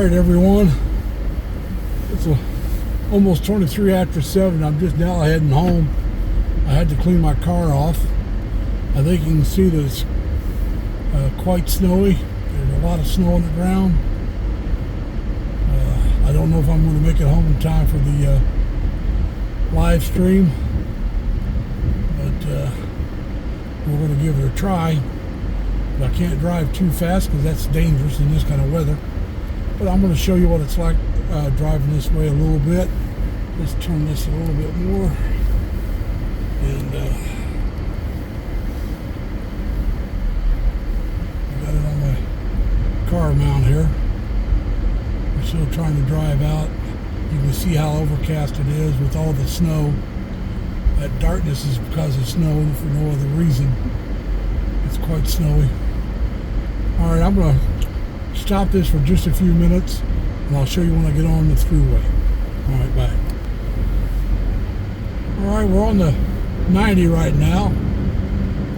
Alright everyone, it's almost 23 after 7. I'm just now heading home. I had to clean my car off. I think you can see that it's quite snowy. There's a lot of snow on the ground. I don't know if I'm going to make it home in time for the live stream, but we're going to give it a try. But I can't drive too fast because that's dangerous in this kind of weather. But I'm going to show you what it's like driving this way a little bit. Let's turn this a little bit more. And I got it on my car mount here. I'm still trying to drive out. You can see how overcast it is with all the snow. That darkness is because of snow for no other reason. It's quite snowy. Alright, I'm going to stop this for just a few minutes and I'll show you when I get on the thruway. Alright, bye. Alright, we're on the 90 right now.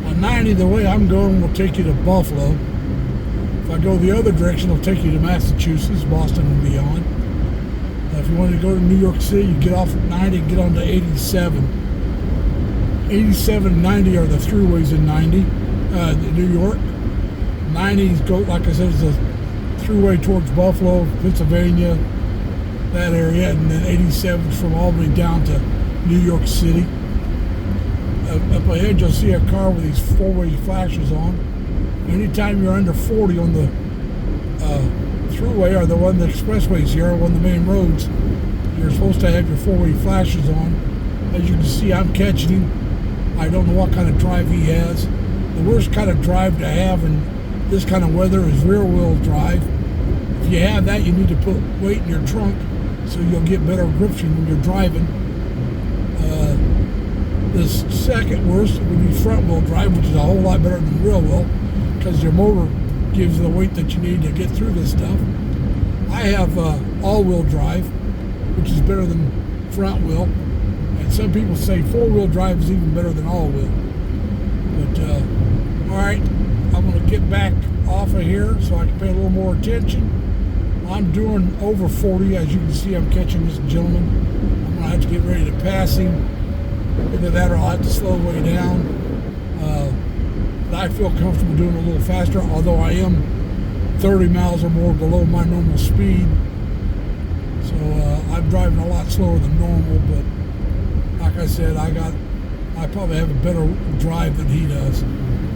On 90, the way I'm going will take you to Buffalo. If I go the other direction, it'll take you to Massachusetts, Boston and beyond. If you want to go to New York City, you get off at 90 and get on to 87. 87 and 90 are the throughways in New York. 90 go, like I said, is the throughway towards Buffalo, Pennsylvania, that area, and then 87 from Albany down to New York City. Up ahead, you'll see a car with these four-way flashers on. Anytime you're under 40 on the throughway or the expressways here, one of the main roads, you're supposed to have your four-way flashers on. As you can see, I'm catching him. I don't know what kind of drive he has. The worst kind of drive to have in this kind of weather is rear-wheel drive. If you have that, you need to put weight in your trunk so you'll get better gription when you're driving. The second worst would be front-wheel drive, which is a whole lot better than rear-wheel because your motor gives you the weight that you need to get through this stuff. I have all-wheel drive, which is better than front-wheel, and some people say four-wheel drive is even better than all-wheel. But alright, I'm going to get back off of here so I can pay a little more attention. I'm doing over 40. As you can see, I'm catching this gentleman. I'm going to have to get ready to pass him. Either that or I'll have to slow way down. But I feel comfortable doing it a little faster, although I am 30 miles or more below my normal speed. So I'm driving a lot slower than normal, but like I said, I probably have a better drive than he does.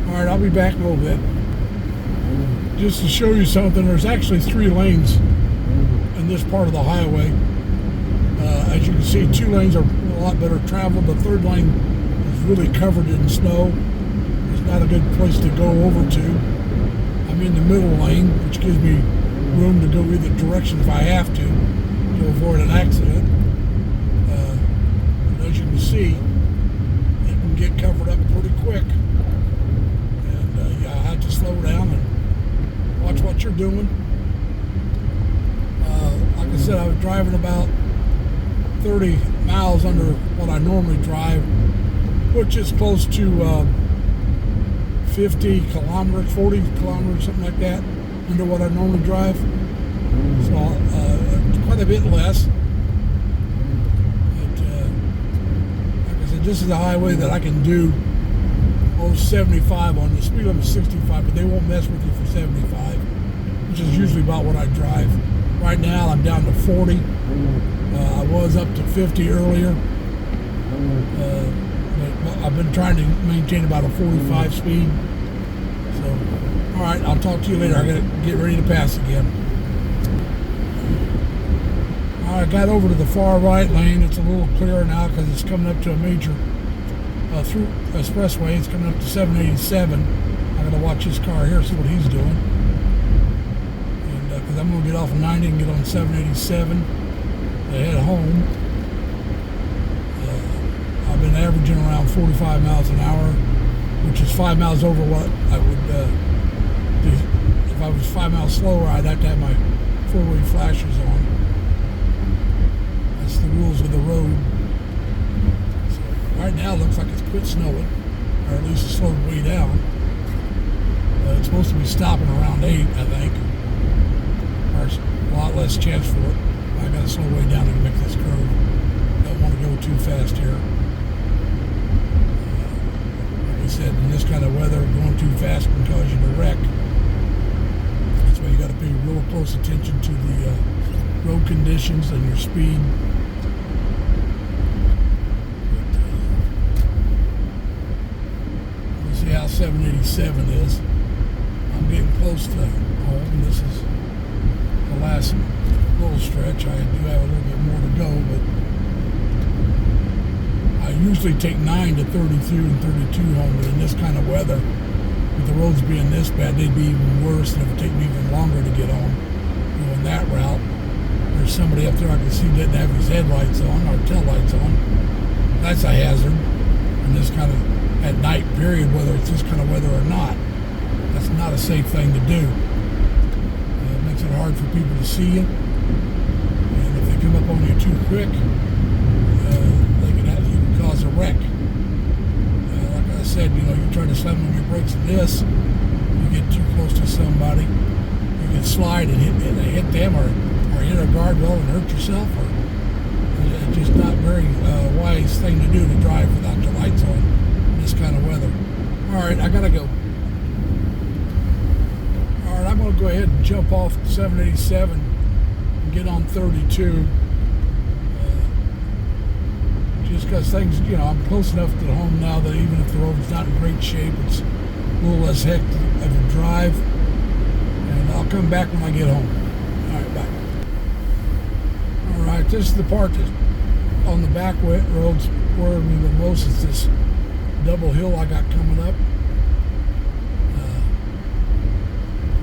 Alright, I'll be back in a little bit. Just to show you something, there's actually 3 lanes in this part of the highway. As you can see, 2 lanes are a lot better traveled. The 3rd lane is really covered in snow. It's not a good place to go over to. I'm in the middle lane, which gives me room to go either direction if I have to avoid an accident. And as you can see, it can get covered up pretty quick. And I have to slow down and watch what you're doing. Like I said, I was driving about 30 miles under what I normally drive, which is close to 50 kilometers, 40 kilometers, something like that, under what I normally drive. So quite a bit less. But like I said, this is a highway that I can do 75 on. The speed limit is 65, but they won't mess with you for 75, which is usually about what I drive. Right now I'm down to 40. I was up to 50 earlier, but I've been trying to maintain about a 45 speed. So, alright, I'll talk to you later. I gotta get ready to pass again. I got over to the far right lane. It's a little clearer now because it's coming up to a major through expressway. It's coming up to 787. I gotta watch this car here, see what he's doing. And because I'm gonna get off of 90 and get on 787 to head home. I've been averaging around 45 miles an hour, which is 5 miles over what I would do. If I was 5 miles slower, I'd have to have my four-way flashers on. That's the rules of the road. So right now it looks like it's quit snowing, or at least it's slowed way down. It's supposed to be stopping around 8, I think. Or a lot lot less chance for it. I got to slow way down to make this curve. Don't want to go too fast here. Like I said, in this kind of weather, going too fast can cause you to wreck. That's why you got to pay real close attention to the road conditions and your speed. Let's see how 787 is. I'm getting close to home. This is the last little stretch. I do have a little bit more to go, but I usually take 9 to 32 and 32 home, but in this kind of weather, with the roads being this bad, they'd be even worse, and it would take me even longer to get home going that route. There's somebody up there I can see didn't have his headlights on or tail lights on. That's a hazard in this kind of at night period, whether it's this kind of weather or not. That's not a safe thing to do. It makes it hard for people to see you, and if they come up on you too quick, you can cause a wreck. Like I said, you try to slam on your brakes in this, you get too close to somebody, you can slide and hit them or hit a guardrail and hurt yourself, or it's just not very wise thing to do to drive without your lights on in this kind of weather. Alright, I gotta go. Alright, I'm gonna go ahead and jump off 787 and get on 32. Just because things, I'm close enough to home now that even if the road's not in great shape, it's a little less hectic of a drive. And I'll come back when I get home. Alright, bye. Alright, this is the part that on the back roads worry me the most. Is this double hill I got coming up.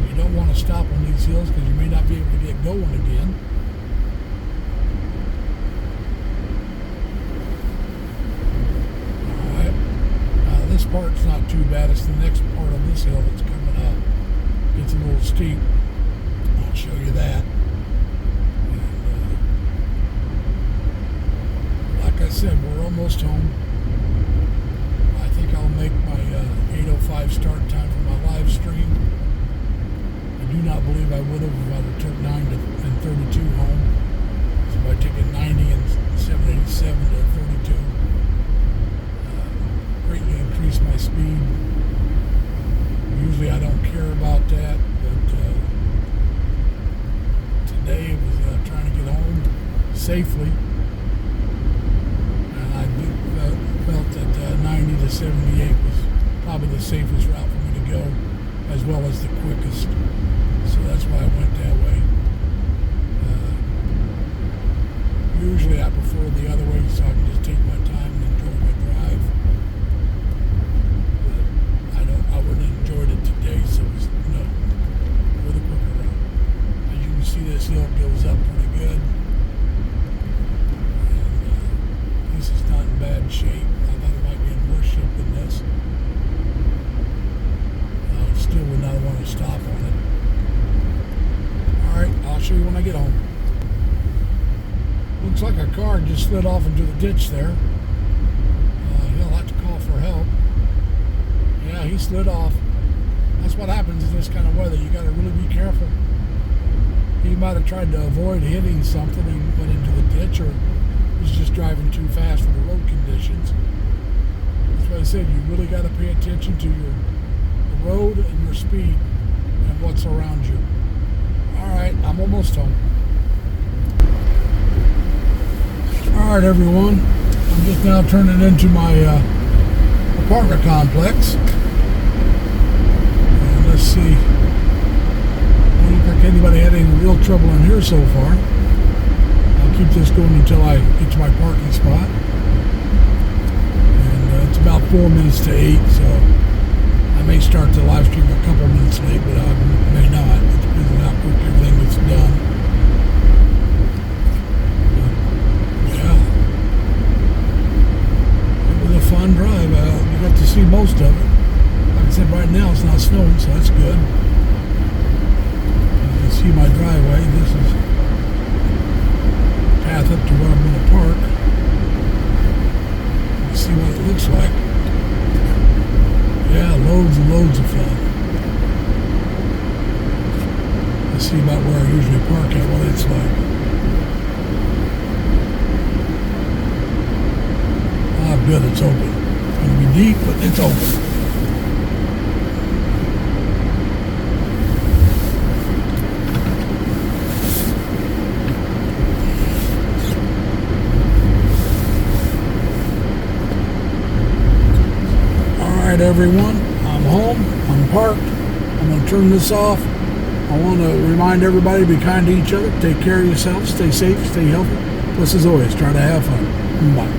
You don't want to stop on these hills because you may not be able to get going again. Alright, this part's not too bad. It's the next part of this hill that's coming up. It's a little steep. I'll show you that. Like I said, we're almost home. I think I'll make my 8:05 start time for my live stream. I do not believe I would have if I would took 9 and 32 home. So by taking 90 and 787 to 32, greatly increase my speed. Usually I don't care about that, but today it was trying to get home safely. Felt that 90 to 78 was probably the safest route for me to go, as well as the quickest. So that's why I went that way. Usually I prefer the other way so I can just take my time and enjoy my drive. But I wouldn't have enjoyed it today, so it was no, for the quicker route. As you can see, this hill goes up pretty good. This is not in bad shape. I thought it might be in worse shape than this. I still would not want to stop on it. Alright, I'll show you when I get home. Looks like a car just slid off into the ditch there. He'll have to call for help. Yeah, he slid off. That's what happens in this kind of weather. You got to really be careful. He might have tried to avoid hitting something and went into the ditch, or was just driving too fast for the road conditions. That's why I said you really got to pay attention to the road and your speed and what's around you. Alright, I'm almost home. Alright everyone, I'm just now turning into my apartment complex. And let's see. Doesn't look like anybody had any real trouble in here so far. Keep this going until I get to my parking spot, and it's about 4 minutes to 8, so I may start the live stream a couple minutes late, but I may not. It depends on how quick everything gets done. But, yeah, it was a fun drive. You got to see most of it. Like I said, right now it's not snowing, so that's good. You can see my driveway. This is path up to where I'm going to park. Let's see what it looks like. Yeah, loads and loads of fun. see about where I usually park at while it's like. I bet it's open. It's going to be deep, but it's open. Alright everyone, I'm home, I'm parked, I'm going to turn this off. I want to remind everybody to be kind to each other, take care of yourselves, stay safe, stay healthy. Plus as always, try to have fun. Bye.